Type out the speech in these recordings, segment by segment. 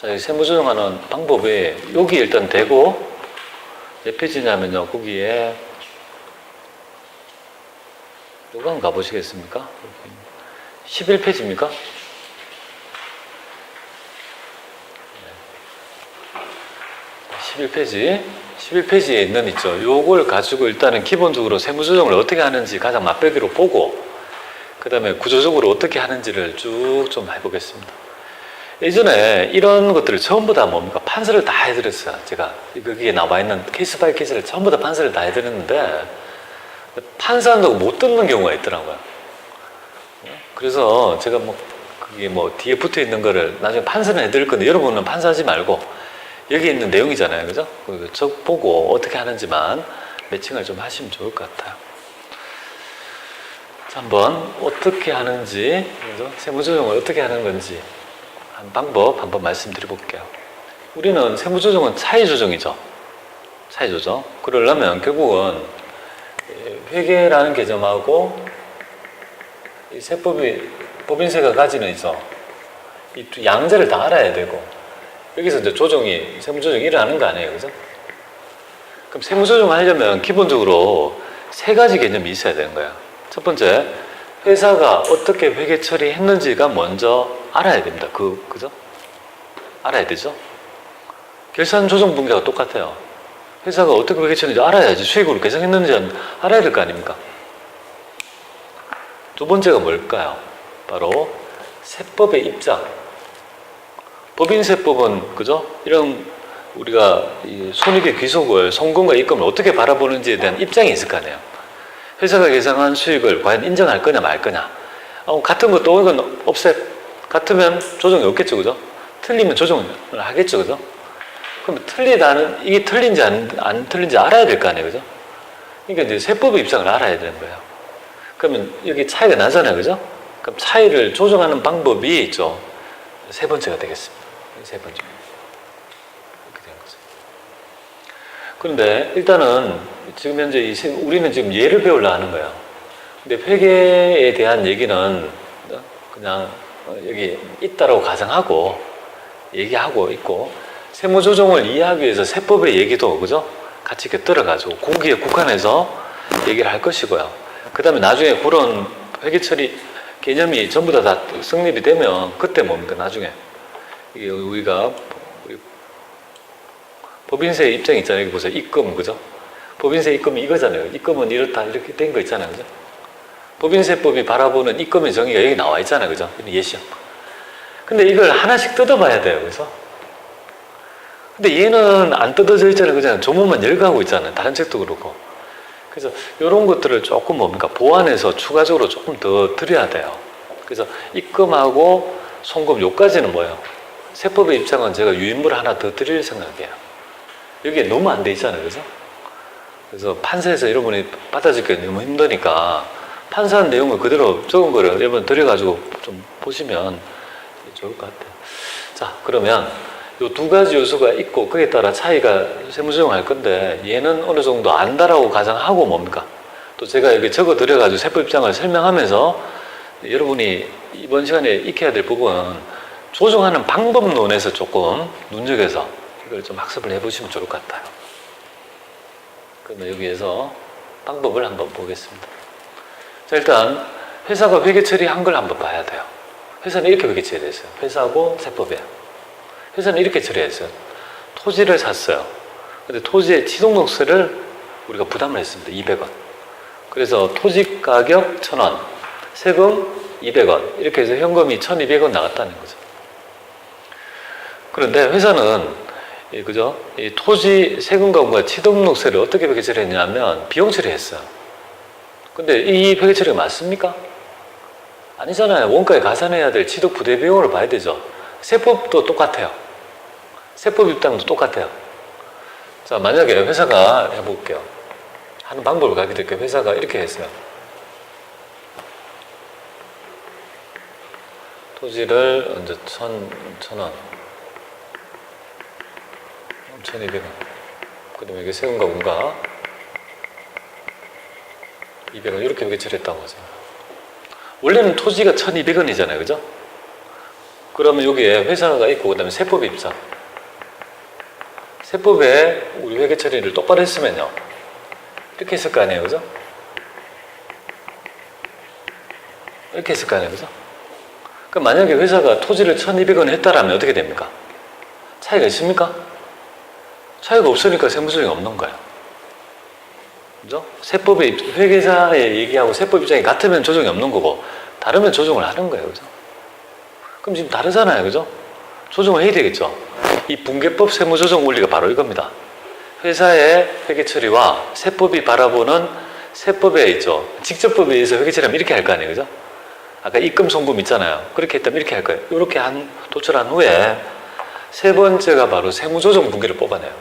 자, 이 세무 조정하는 방법이 여기 일단 되고 몇 페이지냐면요. 거기에 요거 한번 가보시겠습니까? 11페이지입니까? 11페이지에 있는 있죠. 요걸 가지고 일단은 기본적으로 세무조정을 어떻게 하는지 가장 맛보기로 보고 그 다음에 구조적으로 어떻게 하는지를 쭉 좀 해보겠습니다. 예전에 이런 것들을 전부 다 뭡니까? 판서를 다 해드렸어요. 제가 거기에 나와 있는 케이스 바이 케이스를 전부 다 판서를 다 해드렸는데 판사한다고 못 듣는 경우가 있더라고요. 그래서 제가 그게 뒤에 붙어 있는 거를 나중에 판서는 해드릴 건데 여러분은 판사하지 말고 여기 있는 내용이잖아요. 그죠? 저 보고 어떻게 하는지만 매칭을 좀 하시면 좋을 것 같아요. 자, 한번 어떻게 하는지, 그죠? 세무조정을 어떻게 하는 건지 한 방법 한번 말씀드려 볼게요. 우리는 세무조정은 차이조정이죠. 차이조정. 그러려면 결국은 회계라는 개념하고 이 법인세가 가지는 이 양자를 다 알아야 되고 여기서 이제 세무조정이 일어나는 거 아니에요. 그죠? 그럼 세무조정을 하려면 기본적으로 세 가지 개념이 있어야 되는 거야. 첫 번째, 회사가 어떻게 회계 처리했는지가 먼저 알아야 됩니다. 그죠? 알아야 되죠? 결산조정분계가 똑같아요. 회사가 어떻게 회계 처리했는지 알아야지 수익으로 계산했는지 알아야 될 거 아닙니까? 두 번째가 뭘까요? 바로 세법의 입장. 법인세법은 그죠? 이런 우리가 이 손익의 귀속을 송금과 입금을 어떻게 바라보는지에 대한 입장이 있을 거 아니에요. 회사가 계산한 수익을 과연 인정할 거냐 말 거냐. 같은 것도 이건 같으면 조정이 없겠죠, 그죠? 틀리면 조정을 하겠죠, 그죠? 그럼 이게 틀린지 안 틀린지 알아야 될 거 아니에요, 그죠? 그러니까 이제 세법의 입장을 알아야 되는 거예요. 그러면 여기 차이가 나잖아요, 그죠? 그럼 차이를 조정하는 방법이 있죠. 세 번째가 되겠습니다. 세 번째. 이렇게 된 거죠. 그런데 일단은 지금 현재 우리는 지금 예를 배우려고 하는 거예요. 근데 회계에 대한 얘기는 그냥 여기 있다라고 가정하고 얘기하고 있고 세무조정을 이해하기 위해서 세법의 얘기도 그죠? 같이 이렇게 들어가지고 거기에 국한해서 얘기를 할 것이고요. 그 다음에 나중에 그런 회계처리 개념이 전부 다 성립이 되면 그때 뭡니까? 나중에 이게 우리가 법인세 입장이 있잖아요. 여기 보세요. 입금, 그죠? 법인세 입금이 이거잖아요. 입금은 이렇다, 이렇게 된 거 있잖아요. 그죠? 법인세법이 바라보는 입금의 정의가 여기 나와 있잖아요. 그죠? 예시형. 근데 이걸 하나씩 뜯어봐야 돼요. 그래서. 근데 얘는 안 뜯어져 있잖아요. 그죠? 조문만 열거하고 있잖아요. 다른 책도 그렇고. 그래서 이런 것들을 조금 보완해서 추가적으로 조금 더 드려야 돼요. 그래서 입금하고 송금 요까지는 뭐예요? 세법의 입장은 제가 유인물 하나 더 드릴 생각이에요. 여기에 너무 안 돼 있잖아요. 그죠? 그래서 판사에서 여러분이 받아들이기 너무 힘드니까 판사한 내용을 그대로 적은 거를 여러분 드려가지고 좀 보시면 좋을 것 같아요. 자, 그러면 요 두 가지 요소가 있고 그에 따라 차이가 세무조정할 건데 얘는 어느 정도 안다라고 가정하고 뭡니까? 또 제가 여기 적어 드려가지고 세법 입장을 설명하면서 여러분이 이번 시간에 익혀야 될 부분은 조정하는 방법론에서 조금 눈여겨서 이걸 좀 학습을 해보시면 좋을 것 같아요. 그러면 여기에서 방법을 한번 보겠습니다. 자, 일단 회사가 회계 처리한 걸 한번 봐야 돼요. 회사는 이렇게 회계 처리했어요. 회사하고 세법이에요. 회사는 이렇게 처리했어요. 토지를 샀어요. 근데 토지의 취득록세를 우리가 부담을 했습니다. 200원. 그래서 토지 가격 1,000원, 세금 200원. 이렇게 해서 현금이 1,200원 나갔다는 거죠. 그런데 회사는 그죠? 이 토지 세금과 취득록세를 어떻게 회계 처리했냐면 비용 처리했어요. 근데 이 회계 처리가 맞습니까? 아니잖아요. 원가에 가산해야 될 취득 부대 비용을 봐야 되죠. 세법도 똑같아요. 세법 입장도 똑같아요. 자, 만약에 회사가 해볼게요. 하는 방법을 가르쳐 드릴게요. 회사가 이렇게 했어요. 토지를 이제 1,000원, 1,200원. 그 다음에 이게 세금과 원가 200원 이렇게 회계 처리했다고 하죠. 원래는 토지가 1,200원이잖아요. 그죠? 그러면 여기에 회사가 있고 그다음에 세법이 입장. 세법에 우리 회계 처리를 똑바로 했으면요. 이렇게 했을 거 아니에요, 그죠? 이렇게 했을 거 아니에요, 그죠? 그럼 만약에 회사가 토지를 1,200원 했다라면 어떻게 됩니까? 차이가 있습니까? 차이가 없으니까 세무조정이 없는 거예요. 그죠? 세법의 회계사의 얘기하고 세법 입장이 같으면 조정이 없는 거고 다르면 조정을 하는 거예요, 그죠? 그럼 지금 다르잖아요, 그죠? 조정을 해야 되겠죠? 이 분계법 세무조정 원리가 바로 이겁니다. 회사의 회계 처리와 세법이 바라보는 세법에 있죠. 직접법에 의해서 회계 처리하면 이렇게 할 거 아니에요, 그죠? 아까 입금 송금 있잖아요. 그렇게 했다면 이렇게 할 거예요. 이렇게 도출한 후에 세 번째가 바로 세무조정 분계를 뽑아내요.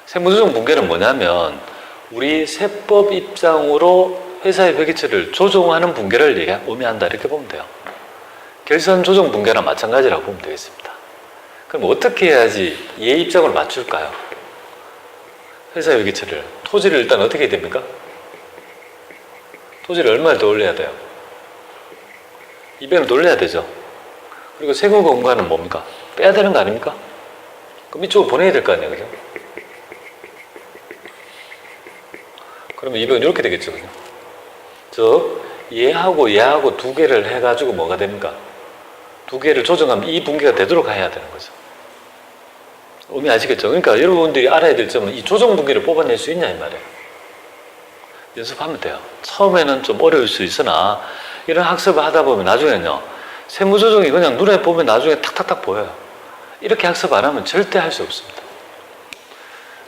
세무조정 분계는 뭐냐면 우리 세법 입장으로 회사의 회계 처리를 조정하는 분계를 의미한다 이렇게 보면 돼요. 결산 조정 분계나 마찬가지라고 보면 되겠습니다. 그럼 어떻게 해야지 얘 입장을 맞출까요? 회사의 회계 처리를. 토지를 일단 어떻게 해야 됩니까? 토지를 얼마를 더 올려야 돼요? 200을 돌려야 되죠. 그리고 세금 공과는 뭡니까? 빼야 되는 거 아닙니까? 그럼 이쪽으로 보내야 될 거 아니에요, 그죠? 그러면 200은 이렇게 되겠죠, 그죠? 즉, 얘하고 얘하고 두 개를 해가지고 뭐가 됩니까? 두 개를 조정하면 이 분계가 되도록 해야 되는 거죠. 의미 아시겠죠? 그러니까 여러분들이 알아야 될 점은 이 조정 분계를 뽑아낼 수 있냐 이 말이에요. 연습하면 돼요. 처음에는 좀 어려울 수 있으나 이런 학습을 하다 보면 나중에는요. 세무조정이 그냥 눈에 보면 나중에 탁탁탁 보여요. 이렇게 학습 안 하면 절대 할 수 없습니다.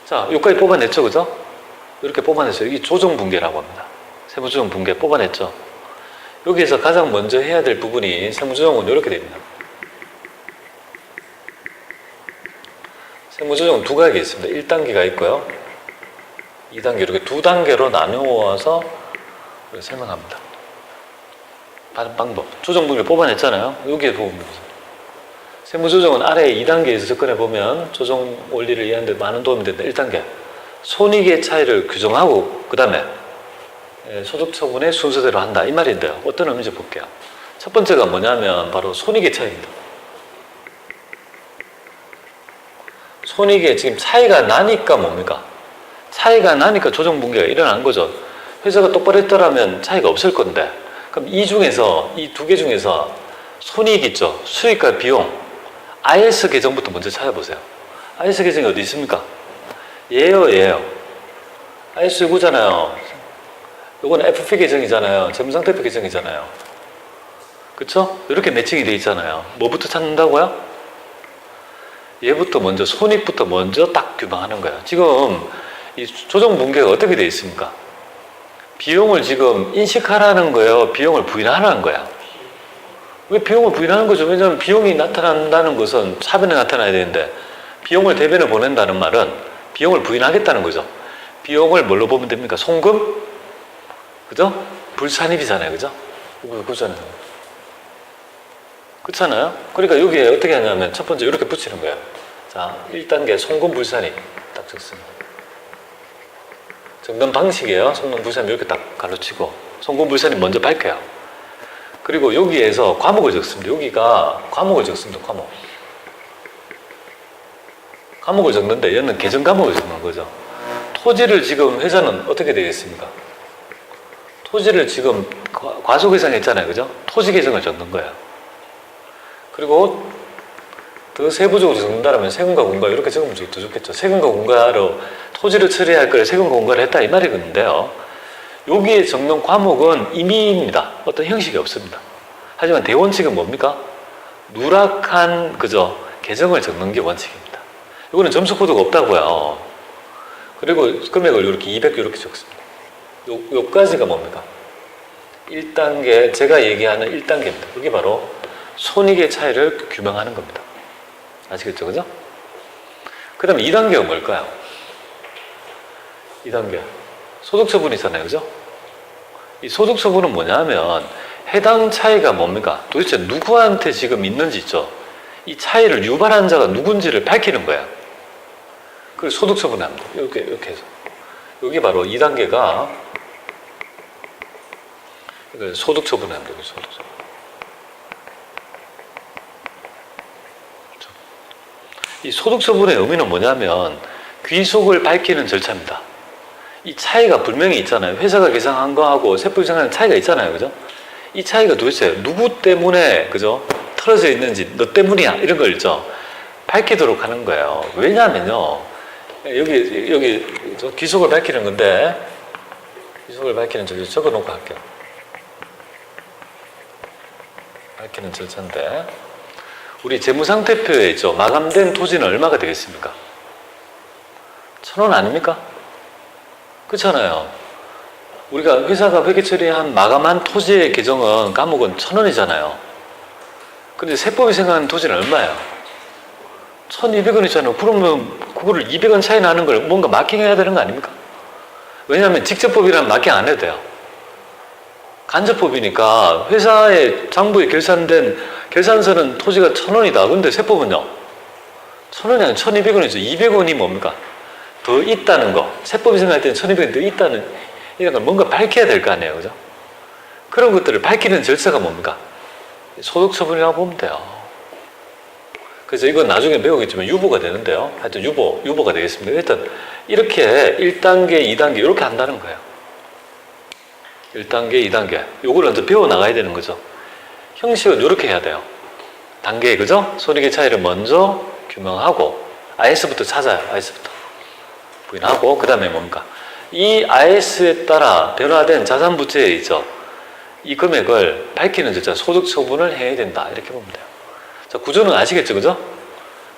자, 여기까지 뽑아냈죠, 그죠? 이렇게 뽑아냈어요. 이게 조정 분계라고 합니다. 세무조정 분계 뽑아냈죠. 여기에서 가장 먼저 해야 될 부분이 세무조정은 이렇게 됩니다. 세무조정은 두 가지가 있습니다. 1단계가 있고요. 2단계 이렇게 두 단계로 나누어서 설명합니다. 다른 방법. 조정 분계를 뽑아냈잖아요. 여기에 보면 세무조정은 아래 2단계에서 접근해 보면 조정 원리를 이해하는 데 많은 도움이 된다. 1단계. 손익의 차이를 규정하고 그 다음에 소득 처분의 순서대로 한다. 이 말인데요. 어떤 의미인지 볼게요. 첫 번째가 뭐냐면 바로 손익의 차이입니다. 손익에 지금 차이가 나니까 뭡니까? 차이가 나니까 조정 분계가 일어난 거죠. 회사가 똑바로 했더라면 차이가 없을 건데 그럼 이 중에서 이 두 개 중에서 손익 있죠. 수익과 비용 IS 계정부터 먼저 찾아보세요. IS 계정이 어디 있습니까? 얘요. IS 이거잖아요. 이건 FP 계정이잖아요. 재무상태표 계정이잖아요. 그쵸? 이렇게 매칭이 돼 있잖아요. 뭐부터 찾는다고요? 얘부터 먼저 손익부터 먼저 딱 규명하는 거예요. 지금 이 조정 분계가 어떻게 돼 있습니까? 비용을 지금 인식하라는 거예요? 비용을 부인하라는 거야? 왜 비용을 부인하는 거죠? 왜냐하면 비용이 나타난다는 것은 사변에 나타나야 되는데 비용을 대변을 보낸다는 말은 비용을 부인하겠다는 거죠. 비용을 뭘로 보면 됩니까? 송금? 그죠? 불산입이잖아요. 그죠? 그렇잖아요. 그렇잖아요? 그러니까 여기에 어떻게 하냐면 첫 번째 이렇게 붙이는 거예요. 자, 1단계 송금 불산입 딱 적습니다. 적는 방식이에요. 송금 불산입 이렇게 딱 가로치고 송금 불산입 먼저 밝혀요. 그리고 여기에서 과목을 적습니다. 여기가 과목을 적습니다. 과목을 적는데 얘는 계정 과목을 적는 거죠. 토지를 지금 회사는 어떻게 되겠습니까? 토지를 지금 과소계상했잖아요. 그죠? 토지 계정을 적는 거예요. 그리고 더 세부적으로 적는다면 세금과 공과 이렇게 적으면 더 좋겠죠. 세금과 공과로 토지를 처리할 걸 세금과 공과를 했다 이 말이거든요. 여기에 적는 과목은 임의입니다. 어떤 형식이 없습니다. 하지만 대원칙은 뭡니까? 누락한 그저 계정을 적는 게 원칙입니다. 이거는 점수 코드가 없다고요. 그리고 금액을 이렇게 200 이렇게 적습니다. 요까지가 뭡니까? 1단계 제가 얘기하는 1단계입니다. 이게 바로 손익의 차이를 규명하는 겁니다. 아시겠죠? 그죠? 그 다음에 2단계가 뭘까요? 2단계. 소득처분이잖아요. 그죠? 이 소득처분은 뭐냐면 해당 차이가 뭡니까? 도대체 누구한테 지금 있는지 있죠? 이 차이를 유발한 자가 누군지를 밝히는 거야. 그리고 소득처분을 합니다. 이렇게 해서. 여기 바로 2단계가 이거 소득 처분하면 되고 소득 처분. 이 소득 처분의 의미는 뭐냐면 귀속을 밝히는 절차입니다. 이 차이가 분명히 있잖아요. 회사가 계산한 거하고 세법이 생각하는 차이가 있잖아요. 그죠? 이 차이가 도대체 누구 때문에, 그죠? 틀어져 있는지, 너 때문이야. 이런 걸 밝히도록 하는 거예요. 왜냐면요. 여기 귀속을 밝히는 건데, 귀속을 밝히는 절차 적어 놓고 할게요. 밝히는 절차인데, 우리 재무상태표에 있죠. 마감된 토지는 얼마가 되겠습니까? 1,000원 아닙니까? 그렇잖아요. 우리가 회사가 회계 처리한 마감한 토지의 계정은 감옥은 1,000원이잖아요. 근데 세법이 생각하는 토지는 얼마예요? 1,200원이잖아요. 그러면 그거를 200원 차이 나는 걸 뭔가 마킹해야 되는 거 아닙니까? 왜냐하면 직접법이라면 마킹 안 해도 돼요. 간접법이니까 회사의 장부에 결산된 결산서는 토지가 1,000원이다. 근데 세법은요? 1,000원이 아니라 1,200원이죠. 200원이 뭡니까? 더 있다는 거. 세법이 생각할 때는 1,200원이 더 있다는 이런 걸 뭔가 밝혀야 될 거 아니에요. 그죠? 그런 것들을 밝히는 절차가 뭡니까? 소득처분이라고 보면 돼요. 그래서 이건 나중에 배우겠지만 유보가 되는데요. 하여튼 유보가 되겠습니다. 일단 이렇게 1단계, 2단계 이렇게 한다는 거예요. 1단계, 2단계. 요걸 먼저 배워나가야 되는 거죠. 형식은 이렇게 해야 돼요. 단계, 그죠? 손익의 차이를 먼저 규명하고 IS부터 찾아요. IS부터. 부인하고 그 다음에 뭡니까? 이 IS에 따라 변화된 자산부채에 있죠. 이 금액을 밝히는 절차, 소득 처분을 해야 된다. 이렇게 보면 돼요. 자, 구조는 아시겠죠? 그죠?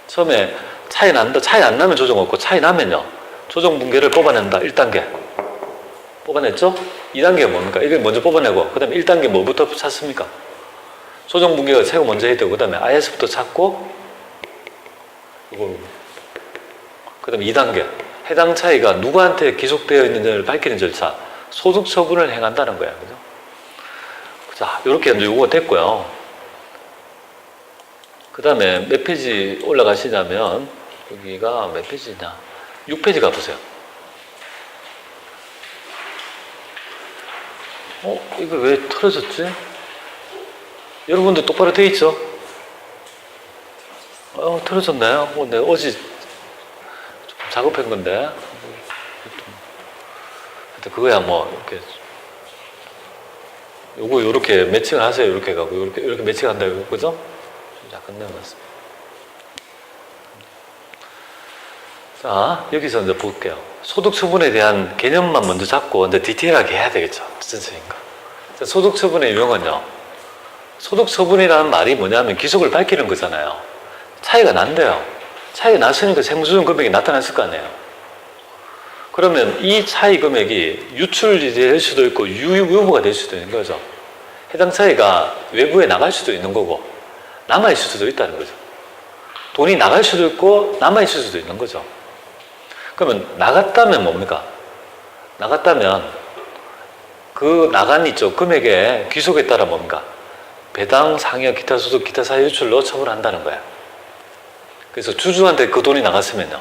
처음에 차이 난다. 차이 안 나면 조정 없고 차이 나면요. 조정 붕괴를 뽑아낸다. 1단계. 뽑아냈죠? 2단계가 뭡니까? 이걸 먼저 뽑아내고 그 다음에 1단계 뭐부터 찾습니까? 조정 붕괴가 최고 먼저 해야 되고 그 다음에 IS부터 찾고 그 다음에 2단계. 해당 차이가 누구한테 기속되어 있는지를 밝히는 절차, 소득 처분을 행한다는 거예요. 그죠? 자, 이렇게 이제 요거가 됐고요. 그 다음에 몇 페이지 올라가시냐면, 여기가 몇 페이지냐? 6페이지 가보세요. 이거 왜 틀어졌지? 여러분들 똑바로 돼 있죠? 틀어졌나요? 내가 어제 작업한 건데. 하여튼 그거야 뭐 이렇게 요거 요렇게 매칭을 하세요. 이렇게 가고 이렇게 매칭한다 이거 그죠? 약간 내려놨습니다. 자, 여기서 이제 볼게요. 소득 처분에 대한 개념만 먼저 잡고 이제 디테일하게 해야 되겠죠. 선생님과. 소득 처분의 유형은요. 소득 처분이라는 말이 뭐냐면 기속을 밝히는 거잖아요. 차이가 난대요. 차이가 났으니까 세무조정 금액이 나타났을 거 아니에요. 그러면 이 차이 금액이 유출이 될 수도 있고 유보가 될 수도 있는 거죠. 해당 차이가 외부에 나갈 수도 있는 거고 남아있을 수도 있다는 거죠. 돈이 나갈 수도 있고 남아있을 수도 있는 거죠. 그러면 나갔다면 뭡니까? 나갔다면 그 나간 이쪽 금액의 귀속에 따라 뭡니까? 배당, 상여, 기타 소득, 기타 사유 유출로 처분한다는 거예요. 그래서 주주한테 그 돈이 나갔으면요.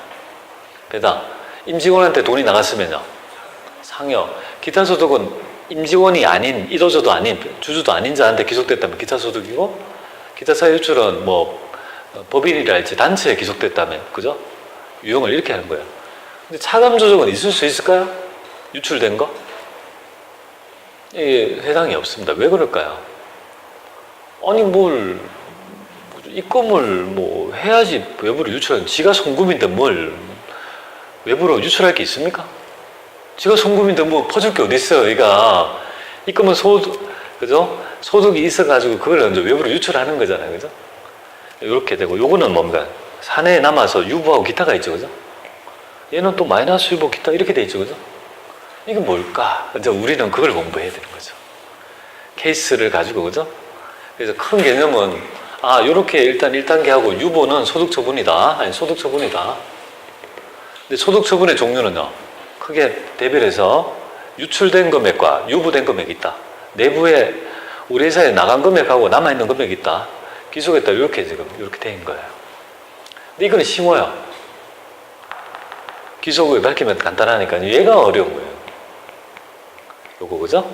배당. 임직원한테 돈이 나갔으면요. 상여. 기타 소득은 임직원이 아닌, 1호조도 아닌, 주주도 아닌 자한테 기속됐다면 기타 소득이고, 기타 사유 유출은 뭐, 법인이랄지 단체에 기속됐다면, 그죠? 유형을 이렇게 하는 거예요. 근데 차감 조정은 있을 수 있을까요? 유출된 거? 이게 해당이 없습니다. 왜 그럴까요? 아니, 입금을 뭐 해야지 외부로 유출하는 지가 송금인데 뭘 외부로 유출할 게 있습니까? 지가 송금인데 뭐 퍼줄 게 어디 있어요? 얘가 입금은 그죠? 소득이 있어가지고 그걸 먼저 외부로 유출하는 거잖아요, 그죠? 이렇게 되고 요거는 뭡니까? 사내에 남아서 유보하고 기타가 있죠, 그죠? 얘는 또 마이너스 유보 기타 이렇게 돼 있죠, 그죠? 이게 뭘까? 이제 우리는 그걸 공부해야 되는 거죠. 케이스를 가지고, 그죠? 그래서 큰 개념은 요렇게 일단 1단계 하고 유보는 소득 처분이다. 아니, 소득 처분이다. 근데 소득 처분의 종류는요. 크게 대별해서 유출된 금액과 유보된 금액이 있다. 내부에 우리 회사에 나간 금액하고 남아있는 금액이 있다. 기속에 따라 이렇게 지금 이렇게 된 거예요. 근데 이거는 쉬워요. 기속을 밝히면 간단하니까 얘가 어려운 거예요. 요거, 그죠?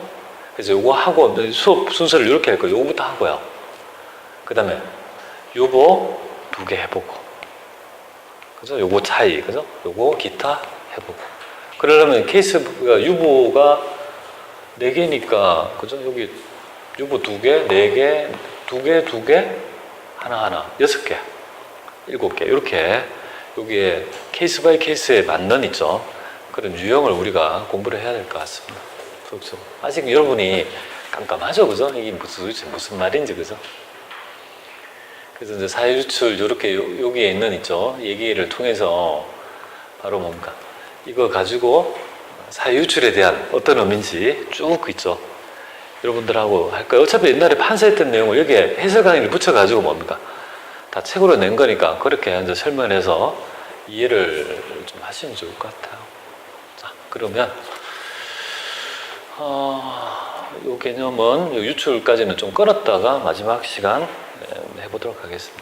그래서 요거 하고 수업 순서를 이렇게 할 거예요. 요거부터 하고요. 그 다음에 유보 2개 해보고, 그죠? 요거 차이, 그죠? 요거 기타 해보고. 그러려면 케이스가 유보가 4개니까, 그죠? 여기 유보 2개, 4개, 2개, 2개, 하나, 6개, 7개, 이렇게 여기에 케이스 바이 케이스에 맞는 있죠. 그런 유형을 우리가 공부를 해야 될 것 같습니다. 그렇죠. 아직 여러분이 깜깜하죠, 그죠? 이게 무슨 말인지, 그죠? 그래서 이제 사회유출 이렇게 여기에 있는 있죠. 얘기를 통해서 바로 뭔가 이거 가지고 사회유출에 대한 어떤 의미인지 쭉 있죠. 여러분들하고 할 거예요. 어차피 옛날에 판사했던 내용을 여기에 해설 강의를 붙여가지고 뭡니까? 다 책으로 낸 거니까 그렇게 이제 설명해서 이해를 좀 하시면 좋을 것 같아요. 자, 그러면 이 개념은 유출까지는 좀 끊었다가 마지막 시간 해보도록 하겠습니다.